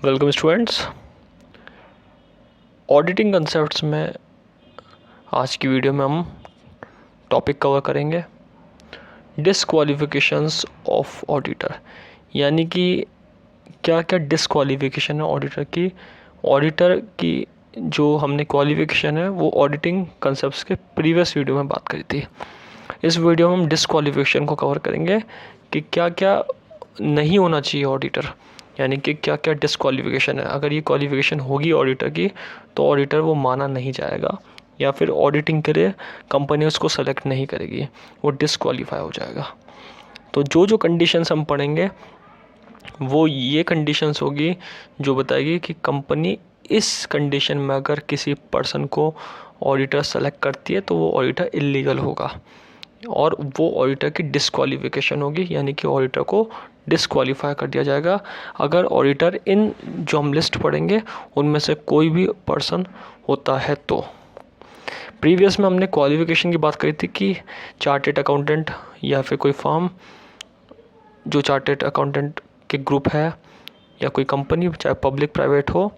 Welcome students. Auditing concepts में आज की वीडियो में हम टॉपिक कवर करेंगे डिसक्वालिफिकेशंस ऑफ ऑडिटर, यानी कि क्या क्या डिसक्वालिफिकेशन है ऑडिटर की। ऑडिटर की जो हमने क्वालिफिकेशन है वो ऑडिटिंग कंसेप्ट्स के प्रीवियस वीडियो में बात करी थी। इस वीडियो में हम डिसक्वालिफिकेशन को कवर करेंगे कि क्या क्या नहीं होना चाहिए ऑडिटर, यानी कि क्या क्या डिसक्वालिफिकेशन है। अगर ये क्वालिफिकेशन होगी ऑडिटर की तो ऑडिटर वो माना नहीं जाएगा, या फिर ऑडिटिंग के लिए कंपनी उसको सेलेक्ट नहीं करेगी, वो डिसक्वालीफाई हो जाएगा। तो जो जो कंडीशंस हम पढ़ेंगे वो ये कंडीशंस होगी जो बताएगी कि कंपनी इस कंडीशन में अगर किसी पर्सन को ऑडिटर सेलेक्ट करती है तो वो ऑडिटर इलीगल होगा, और वो ऑडिटर की डिसक्वालिफिकेशन होगी, यानी कि ऑडिटर को डिसक्वालीफाई कर दिया जाएगा अगर ऑडिटर इन जो हम लिस्ट पढ़ेंगे उनमें से कोई भी पर्सन होता है। तो प्रीवियस में हमने क्वालिफिकेशन की बात करी थी कि चार्टेड अकाउंटेंट या फिर कोई फर्म जो चार्टेड अकाउंटेंट के ग्रुप है या कोई कंपनी चाहे पब्लिक प्राइवेट हो,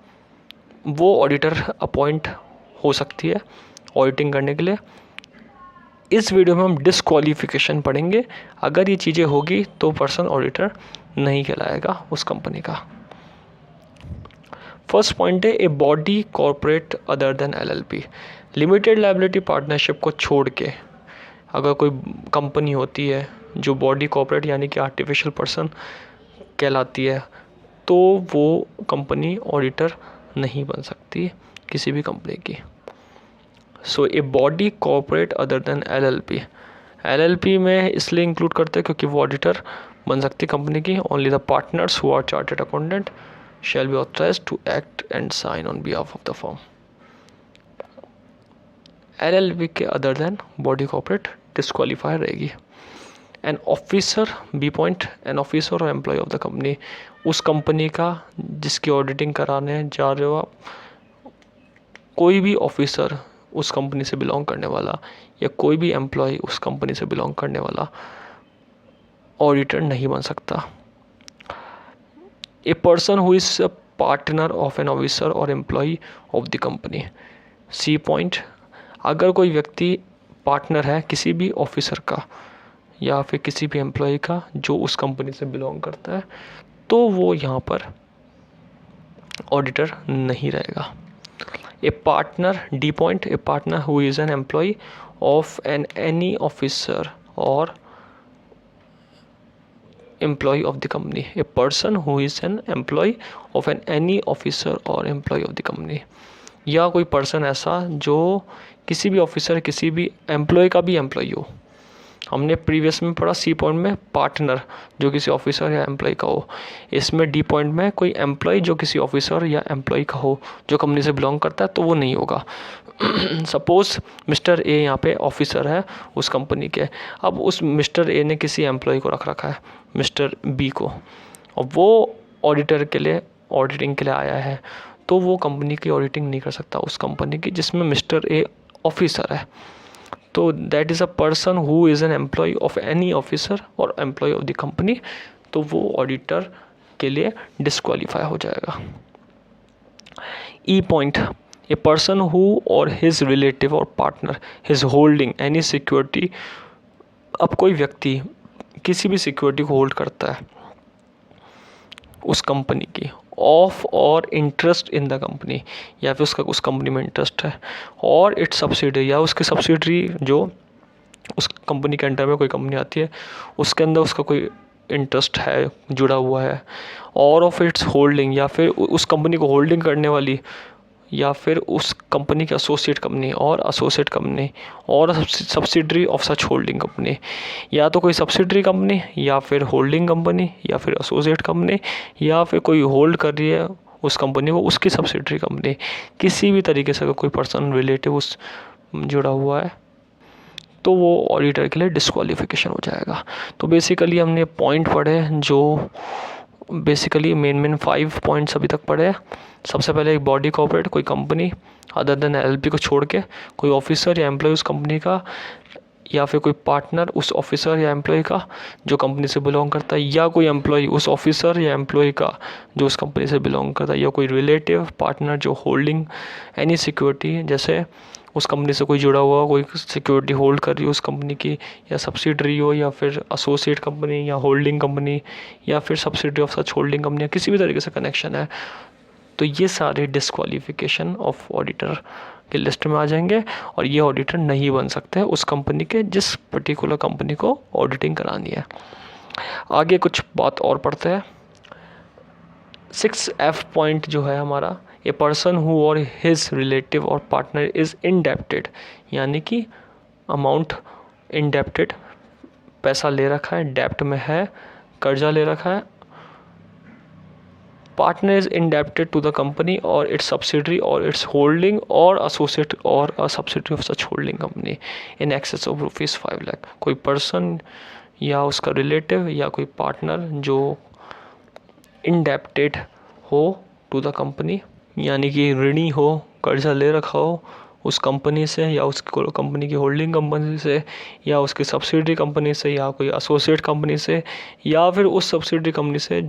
वो ऑडिटर अपॉइंट हो सकती है ऑडिटिंग करने के लिए। इस वीडियो में हम डिसक्वालिफिकेशन पढ़ेंगे। अगर ये चीज़ें होगी तो पर्सन ऑडिटर नहीं कहलाएगा उस कंपनी का। फर्स्ट पॉइंट है ए body corporate other than LLP. Limited liability partnership को छोड़ के अगर कोई कंपनी होती है जो बॉडी कॉर्पोरेट यानी कि आर्टिफिशियल पर्सन कहलाती है तो वो कंपनी ऑडिटर नहीं बन सकती किसी भी कंपनी की। So a body corporate other than LLP, LLP में इसलिए इंक्लूड करते हैं क्योंकि वो ऑडिटर बन सकती कंपनी की। Only the partners who are chartered accountant shall be authorised to act and sign on behalf of the firm. LLP के other than body corporate disqualify रहेगी। An officer, B point, an officer और employ of the company, उस company का जिसकी auditing कराने जा रहे हो आप, कोई भी ऑफिसर उस कंपनी से बिलोंग करने वाला या कोई भी एम्प्लॉय उस कंपनी से बिलोंग करने वाला ऑडिटर नहीं बन सकता। A person who is a partner of an officer और employ of the company, C point, अगर कोई व्यक्ति पार्टनर है किसी भी ऑफिसर का या फिर किसी भी एम्प्लॉय का जो उस कंपनी से बिलोंग करता है तो वो यहाँ पर ऑडिटर नहीं रहेगा। A partner, D point, a partner who is an employ of an any officer और employ of the company, a person who is an employ of an any officer और एम्प्लॉय ऑफ द कंपनी, या कोई person ऐसा जो किसी भी officer किसी भी एम्प्लॉय का भी एम्प्लॉय हो। हमने प्रीवियस में पढ़ा सी पॉइंट में पार्टनर जो किसी ऑफिसर या एम्प्लॉय का हो, इसमें डी पॉइंट में कोई एम्प्लॉय जो किसी ऑफिसर या एम्प्लॉय का हो जो कंपनी से बिलोंग करता है तो वो नहीं होगा। सपोज मिस्टर ए यहाँ पे ऑफिसर है उस कंपनी के, अब उस मिस्टर ए ने किसी एम्प्लॉय को रख रखा है मिस्टर बी को, और वो ऑडिटर के लिए ऑडिटिंग के लिए आया है, तो वो कंपनी की ऑडिटिंग नहीं कर सकता उस कंपनी की जिसमें मिस्टर ए ऑफिसर है। तो that is a person who is an employ of any officer और एम्प्लॉय ऑफ द कंपनी, तो वो ऑडिटर के लिए डिस्क्वालीफाई हो जाएगा। E point, a person who और हिज रिलेटिव और partner his holding any security, अब कोई व्यक्ति किसी भी सिक्योरिटी को होल्ड करता है उस कंपनी की, ऑफ और इंटरेस्ट इन द कंपनी, या फिर उसका उस कंपनी में इंटरेस्ट है, और इट्स सब्सिडरी या उसकी सब्सिडरी जो उस कंपनी के अंडर में कोई कंपनी आती है उसके अंदर उसका कोई इंटरेस्ट है जुड़ा हुआ है, और ऑफ इट्स होल्डिंग, या फिर उस कंपनी को होल्डिंग करने वाली, या फिर उस कंपनी की एसोसिएट कंपनी और एसोसिएट कंपनी और subsidiary of such holding company, या तो कोई सब्सिडरी कंपनी या फिर होल्डिंग कंपनी या फिर एसोसिएट कंपनी, या फिर कोई होल्ड कर रही है उस कंपनी को उसकी सब्सिडरी कंपनी, किसी भी तरीके से अगर कोई पर्सन रिलेटिव उस जुड़ा हुआ है तो वो ऑडिटर के लिए डिस्क्वालिफिकेशन हो जाएगा। तो बेसिकली हमने पॉइंट पढ़े जो बेसिकली मेन 5 पॉइंट्स अभी तक पढ़े हैं। सबसे पहले एक बॉडी कॉर्पोरेट, कोई कंपनी अदर देन एलएलपी को छोड़ के कोई ऑफिसर या एम्प्लॉय उस कंपनी का या फिर कोई पार्टनर उस ऑफिसर या एम्प्लॉय का जो कंपनी से बिलोंग करता है, या कोई एम्प्लॉय उस ऑफिसर या एम्प्लॉय का जो उस कंपनी से बिलोंग करता है, या कोई रिलेटिव पार्टनर जो होल्डिंग एनी सिक्योरिटी, जैसे उस कंपनी से कोई जुड़ा हुआ कोई सिक्योरिटी होल्ड कर रही हो उस कंपनी की, या सब्सिडरी हो, या फिर एसोसिएट कंपनी, या होल्डिंग कंपनी, या फिर subsidiary of such holding company, किसी भी तरीके से कनेक्शन है, तो ये सारे डिस्क्वालिफिकेशन ऑफ ऑडिटर के लिस्ट में आ जाएंगे और ये ऑडिटर नहीं बन सकते हैं उस कंपनी के जिस पर्टिकुलर कंपनी को ऑडिटिंग करानी है। आगे कुछ बात और पढ़ते हैं। 6F पॉइंट जो है हमारा, ए पर्सन हु और हिज रिलेटिव और पार्टनर इज़ इंडेप्टेड, यानी कि अमाउंट इंडेप्टेड, पैसा ले रखा है, डेप्ट में है, कर्जा ले रखा है, partner is indebted to the company or its subsidiary or its holding or associate or a subsidiary of such holding company in excess of rupees 5 lakh। कोई पर्सन या उसका रिलेटिव या कोई पार्टनर जो इंडेप्टेड हो टू द कंपनी, यानी कि ऋणी हो, कर्जा ले रखा हो उस कंपनी से, या उस कंपनी की होल्डिंग कंपनी से, या उसकी सब्सिडरी कंपनी से, या कोई एसोसिएट कंपनी से, या फिर उस सब्सिडरी कंपनी से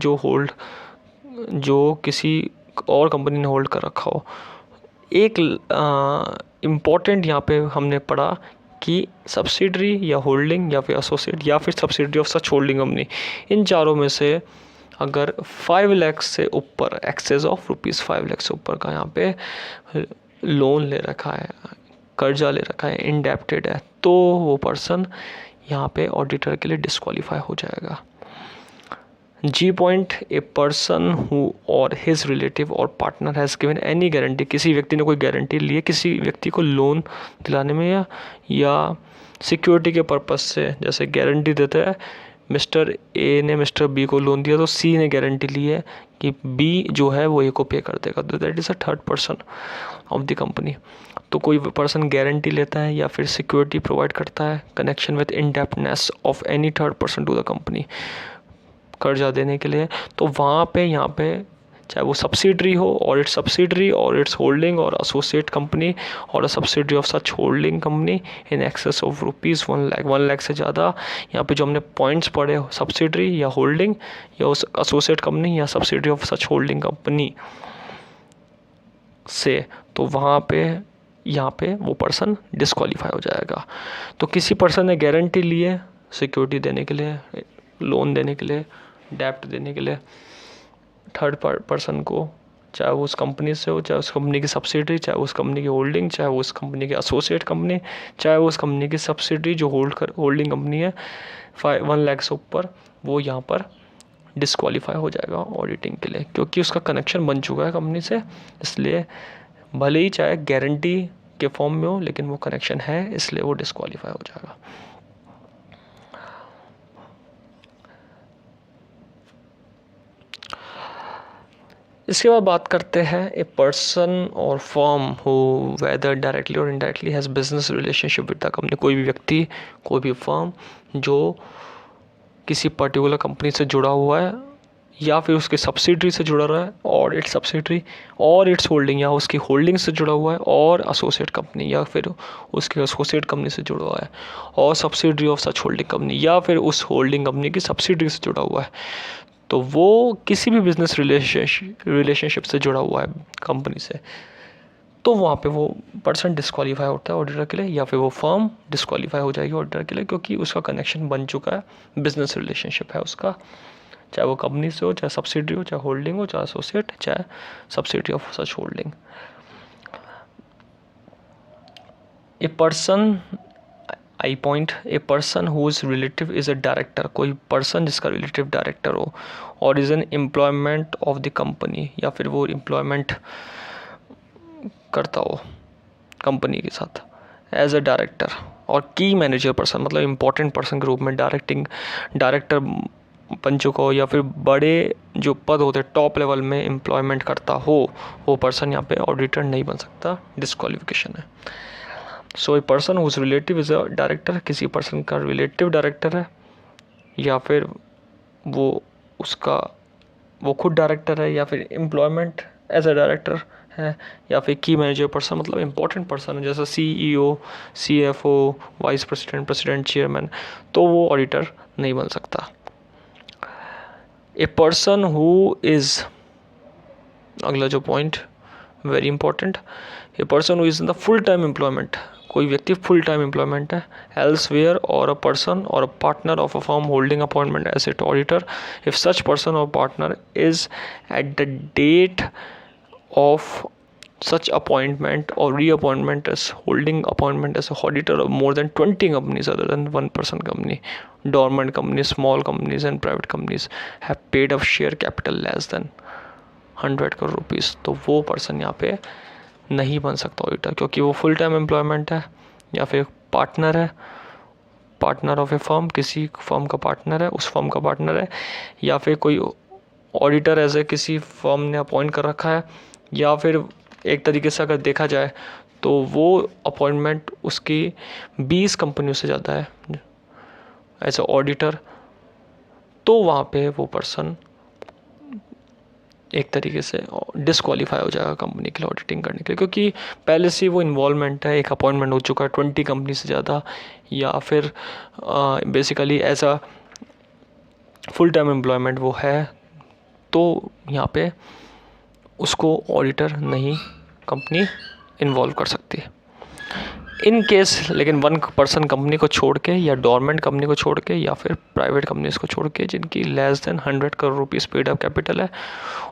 जो किसी और कंपनी ने होल्ड कर रखा हो। एक इम्पॉर्टेंट यहाँ पे हमने पढ़ा कि सब्सिडरी या होल्डिंग या फिर एसोसिएट या फिर subsidiary of such holding company, इन चारों में से अगर 5 लाख से ऊपर, एक्सेस ऑफ रुपीज़ 5 लाख से ऊपर का यहाँ पे लोन ले रखा है, कर्जा ले रखा है, इंडेप्टेड है, तो वो पर्सन यहाँ पे ऑडिटर के लिए डिस्क्वालीफाई हो जाएगा। जी पॉइंट, ए पर्सन हु और हिज रिलेटिव और partner has given any guarantee, किसी व्यक्ति ने कोई गारंटी ली है किसी व्यक्ति को लोन दिलाने में, या सिक्योरिटी के पर्पस से, जैसे गारंटी देता है मिस्टर ए ने मिस्टर बी को लोन दिया तो सी ने गारंटी ली है कि बी जो है वो ए को पे कर देगा, तो that is a third person of the company. तो कोई पर्सन गारंटी लेता है या फिर सिक्योरिटी प्रोवाइड करता है connection with indebtedness of any third person to the company, कर्जा देने के लिए, तो वहाँ पे यहाँ पे चाहे वो सब्सिडरी हो और इट्स सब्सिडरी और इट्स होल्डिंग और एसोसिएट कंपनी और a subsidiary of such holding company in excess of rupees 1 lakh, 1 lakh से ज़्यादा, यहाँ पे जो हमने पॉइंट्स पढ़े सब्सिडरी या होल्डिंग या उस एसोसिएट कंपनी या subsidiary of such holding company से, तो वहाँ पे यहाँ पे वो पर्सन डिस्क्वालीफाई हो जाएगा। तो किसी पर्सन ने गारंटी ली है सिक्योरिटी देने के लिए, लोन देने के लिए, डेप्ट देने के लिए थर्ड पर्सन को, चाहे वो उस कंपनी से हो, चाहे उस कंपनी की सब्सिडरी, चाहे उस कंपनी की होल्डिंग, चाहे वो उस कंपनी की एसोसिएट कंपनी, चाहे वो उस कंपनी की सब्सिडरी जो होल्डिंग कंपनी है 1 लाख से ऊपर, वो यहाँ पर डिस्क्वालीफाई हो जाएगा ऑडिटिंग के लिए, क्योंकि उसका कनेक्शन बन चुका है कंपनी से, इसलिए भले ही चाहे गारंटी के फॉर्म में हो लेकिन वो कनेक्शन है, इसलिए वो डिस्क्वालीफाई हो जाएगा। इसके बाद बात करते हैं ए पर्सन और फर्म हु वेदर डायरेक्टली और indirectly has business relationship with the company, कोई भी व्यक्ति, कोई भी फर्म जो किसी पर्टिकुलर कंपनी से जुड़ा हुआ है या फिर उसकी सब्सिडरी से जुड़ा रहा है और इट्स सब्सिडरी और इट्स होल्डिंग, या उसकी होल्डिंग से जुड़ा हुआ है और एसोसिएट कंपनी, या फिर उसकी एसोसिएट कंपनी से जुड़ा हुआ है और subsidiary of such holding company, या फिर उस होल्डिंग कंपनी की सब्सिडरी से जुड़ा हुआ है, तो वो किसी भी बिजनेस रिलेशनशिप से जुड़ा हुआ है कंपनी से, तो वहाँ पे वो पर्सन डिस्क्वालीफाई होता है ऑडिटर के लिए, या फिर वो फर्म डिस्क्वालीफाई हो जाएगी ऑडिटर के लिए, क्योंकि उसका कनेक्शन बन चुका है, बिजनेस रिलेशनशिप है उसका, चाहे वो कंपनी से हो, चाहे सब्सिडरी हो, चाहे होल्डिंग हो, चाहे एसोसिएट, चाहे subsidiary of such holding. A person, I point, a person whose relative is a director, कोई पर्सन जिसका रिलेटिव डायरेक्टर हो और is an employment of the company, या फिर वो एम्प्लॉयमेंट करता हो कंपनी के साथ एज अ डायरेक्टर, और की मैनेजर पर्सन मतलब इम्पॉर्टेंट पर्सन के रूप में डायरेक्टर बन चुका हो, या फिर बड़े जो पद होते हैं टॉप लेवल में एम्प्लॉयमेंट करता हो, वो पर्सन यहाँ पे ऑडिटर नहीं बन सकता, डिस्क्वालिफिकेशन है। So a person whose relative is a director, किसी पर्सन का रिलेटिव डायरेक्टर है, या फिर वो खुद डायरेक्टर है, या फिर एम्प्लॉयमेंट एज अ डायरेक्टर है, या फिर की मैनेजर पर्सन मतलब इम्पोर्टेंट पर्सन है जैसे CEO, CFO, vice president, president, chairman, तो वो ऑडिटर नहीं बन सकता। ए पर्सन हु इज़, अगला जो point very important, a person who is in the full time employment, कोई व्यक्ति फुल टाइम एम्प्लॉयमेंट है एल्सवेयर और अ पर्सन और a partner of a firm holding appointment as it auditor if such person और partner is at the date of such appointment or reappointment as holding appointment as a auditor of more than 20 companies other than one person company, dormant companies, small companies and private companies have paid up share capital less than 100 crore rupees, तो वो person यहाँ पे नहीं बन सकता auditor, क्योंकि वो full time employment है या फिर पार्टनर है, पार्टनर ऑफ ए फर्म, किसी फर्म का पार्टनर है, उस फर्म का पार्टनर है, या फिर कोई ऑडिटर एज ए किसी फर्म ने अपॉइंट कर रखा है, या फिर एक तरीके से अगर देखा जाए तो वो अपॉइंटमेंट उसकी 20 कंपनियों से ज़्यादा है एज ए ऑडिटर, तो वहाँ पे वो पर्सन एक तरीके से डिसक्वालीफाई हो जाएगा कंपनी के लिए ऑडिटिंग करने के लिए, क्योंकि पहले से वो इन्वॉल्वमेंट है, एक अपॉइंटमेंट हो चुका है 20 कंपनी से ज़्यादा, या फिर basically as a full time employment वो है, तो यहाँ पे उसको ऑडिटर नहीं कंपनी इन्वॉल्व कर सकती है। इन केस लेकिन वन पर्सन कंपनी को छोड़ के या डोरमेंट कंपनी को छोड़ के या फिर प्राइवेट कंपनीज को छोड़ के जिनकी less than 100 crore rupees paid up capital है,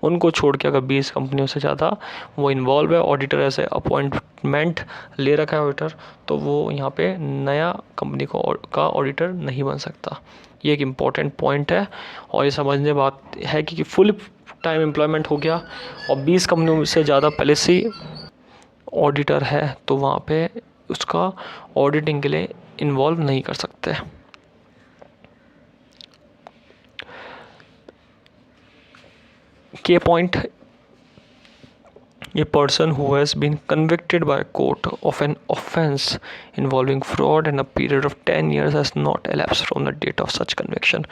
उनको छोड़ के अगर 20 कंपनियों से ज़्यादा वो इन्वॉल्व है, ऑडिटर ऐसे अपॉइंटमेंट ले रखा है ऑडिटर, तो वो यहाँ पे नया कंपनी का ऑडिटर नहीं बन सकता। ये एक इम्पॉर्टेंट पॉइंट है और ये समझने बात है कि फुल टाइम एम्प्लॉयमेंट हो गया और 20 कंपनियों से ज़्यादा पहले से ऑडिटर है तो वहाँ पे उसका ऑडिटिंग के लिए इन्वॉल्व नहीं कर सकते। के point, a person who has been convicted by a court of an offence involving fraud and a period of 10 years has not elapsed from the date of such conviction।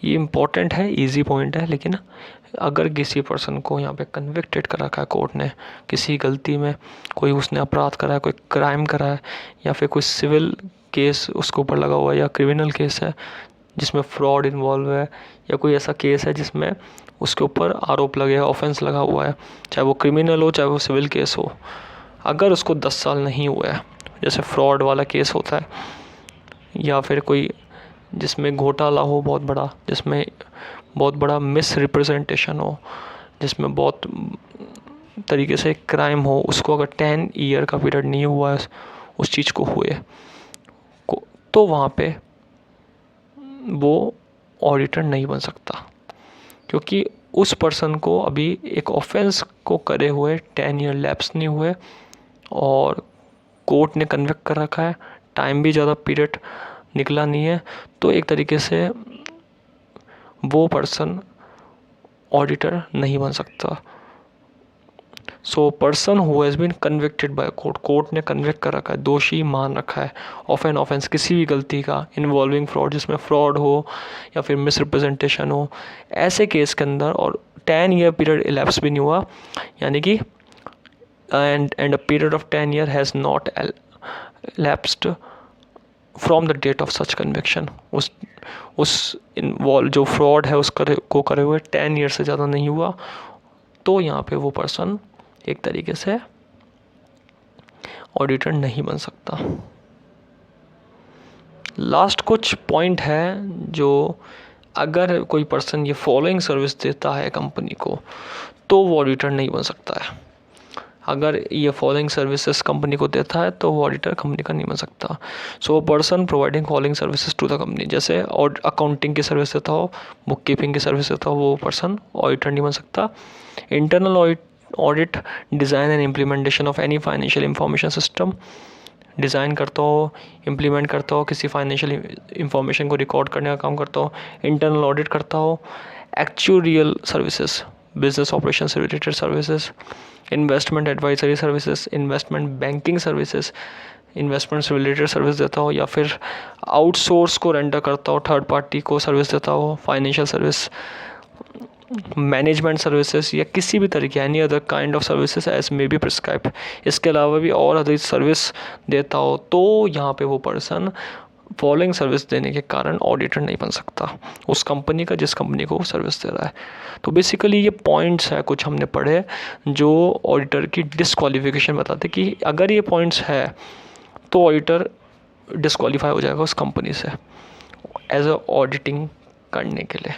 ये important है, easy point है, लेकिन अगर किसी person को यहाँ पे convicted कर रखा है कोर्ट ने किसी गलती में, कोई उसने अपराध करा है, कोई क्राइम करा है, या फिर कोई सिविल केस उसके ऊपर लगा हुआ है, या क्रिमिनल केस है जिसमें फ्रॉड इन्वॉल्व है, या कोई ऐसा केस है जिसमें उसके ऊपर आरोप लगे है, ऑफेंस लगा हुआ है, चाहे वो क्रिमिनल हो चाहे वो सिविल केस हो, अगर उसको 10 साल नहीं हुआ है, जैसे फ्रॉड वाला केस होता है, या फिर कोई जिसमें घोटाला हो बहुत बड़ा, जिसमें बहुत बड़ा मिस रिप्रेजेंटेशन हो, जिसमें बहुत तरीके से क्राइम हो, उसको अगर 10 ईयर का पीरियड नहीं हुआ है उस चीज़ को हुए तो वहाँ पे वो ऑडिटर नहीं बन सकता, क्योंकि उस पर्सन को अभी एक ऑफेंस को करे हुए 10 ईयर लैप्स नहीं हुए और कोर्ट ने कन्विक्ट कर रखा है, टाइम भी ज़्यादा पीरियड निकला नहीं है, तो एक तरीके से वो पर्सन ऑडिटर नहीं बन सकता। So person who has been convicted by court, court ने कन्विक्ट कर रखा है, दोषी मान रखा है ऑफ एन ऑफेंस, किसी भी गलती का इन्वॉल्विंग फ्रॉड, जिसमें फ्रॉड हो या फिर मिसरिप्रेजेंटेशन हो, ऐसे केस के अंदर, और 10 ईयर पीरियड इलेप्स भी नहीं हुआ, यानी कि and a period of 10 year has not elapsed from the date of such conviction, उस इन्वॉल्व जो फ्रॉड है को करे हुए 10 ईयर से ज़्यादा नहीं हुआ, तो यहाँ पे वो पर्सन एक तरीके से ऑडिटर नहीं बन सकता। लास्ट कुछ पॉइंट है जो अगर कोई पर्सन ये फॉलोइंग सर्विस देता है कंपनी को तो वो ऑडिटर नहीं बन सकता है। अगर ये फॉलोइंग सर्विसेज कंपनी को देता है तो वो ऑडिटर कंपनी का नहीं बन सकता। So person providing following services to the company, जैसे अकाउंटिंग की सर्विस देता हो, बुक कीपिंग की सर्विस देता हो, वो पर्सन ऑडिटर नहीं बन सकता। Internal audit design and implementation of any financial information system, design करता हो, इम्प्लीमेंट करता हो, किसी फाइनेंशियल इंफॉर्मेशन को रिकॉर्ड करने का काम करता हो, इंटरनल ऑडिट करता हो। एक्चुरियल सर्विसेज, बिजनेस ऑपरेशन से related services, investment advisory services, investment banking services, investment से रिलेटेड सर्विस देता हो, या फिर आउटसोर्स को रेंडर करता हो, थर्ड पार्टी को सर्विस देता हो, फाइनेंशियल सर्विस, मैनेजमेंट सर्विसेज या किसी भी तरीके any other kind of services as may be prescribe, इसके अलावा भी और अदर सर्विस देता हो तो यहाँ पे वो पर्सन फॉलोइंग सर्विस देने के कारण ऑडिटर नहीं बन सकता उस कंपनी का जिस कंपनी को वो सर्विस दे रहा है। तो बेसिकली ये पॉइंट्स है कुछ हमने पढ़े जो ऑडिटर की डिस्क्वालिफिकेशन बताते कि अगर ये पॉइंट्स है तो ऑडिटर डिस्क्वालीफाई हो जाएगा उस कंपनी से एज अ ऑडिटिंग करने के लिए।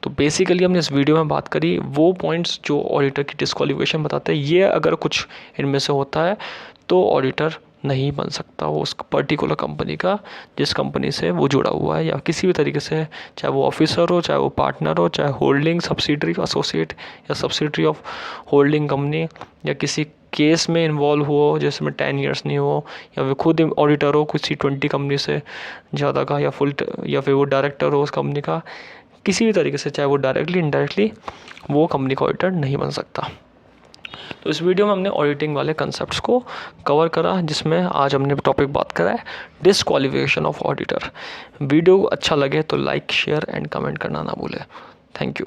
तो बेसिकली हमने इस वीडियो में बात करी वो पॉइंट्स जो ऑडिटर की डिस्क्वालिफिकेशन बताते हैं। ये अगर कुछ इनमें से होता है तो ऑडिटर नहीं बन सकता वो उस पर्टिकुलर कंपनी का जिस कंपनी से वो जुड़ा हुआ है, या किसी भी तरीके से, चाहे वो ऑफिसर हो, चाहे वो पार्टनर हो, चाहे होल्डिंग सब्सिडरी एसोसिएट या सब्सिडरी ऑफ होल्डिंग कंपनी, या किसी केस में इन्वॉल्व हो जिसमें 10 ईयर्स नहीं हो, या फिर खुद ऑडिटर हो किसी 20 कंपनी से ज़्यादा का, या फुल, या फिर वो डायरेक्टर हो उस कंपनी का, किसी भी तरीके से चाहे वो डायरेक्टली इनडायरेक्टली वो कंपनी का ऑडिटर नहीं बन सकता। तो इस वीडियो में हमने ऑडिटिंग वाले कंसेप्ट्स को कवर करा जिसमें आज हमने टॉपिक बात करा है डिस्क्वालिफिकेशन ऑफ ऑडिटर। वीडियो अच्छा लगे तो लाइक शेयर एंड कमेंट करना ना भूलें। Thank you.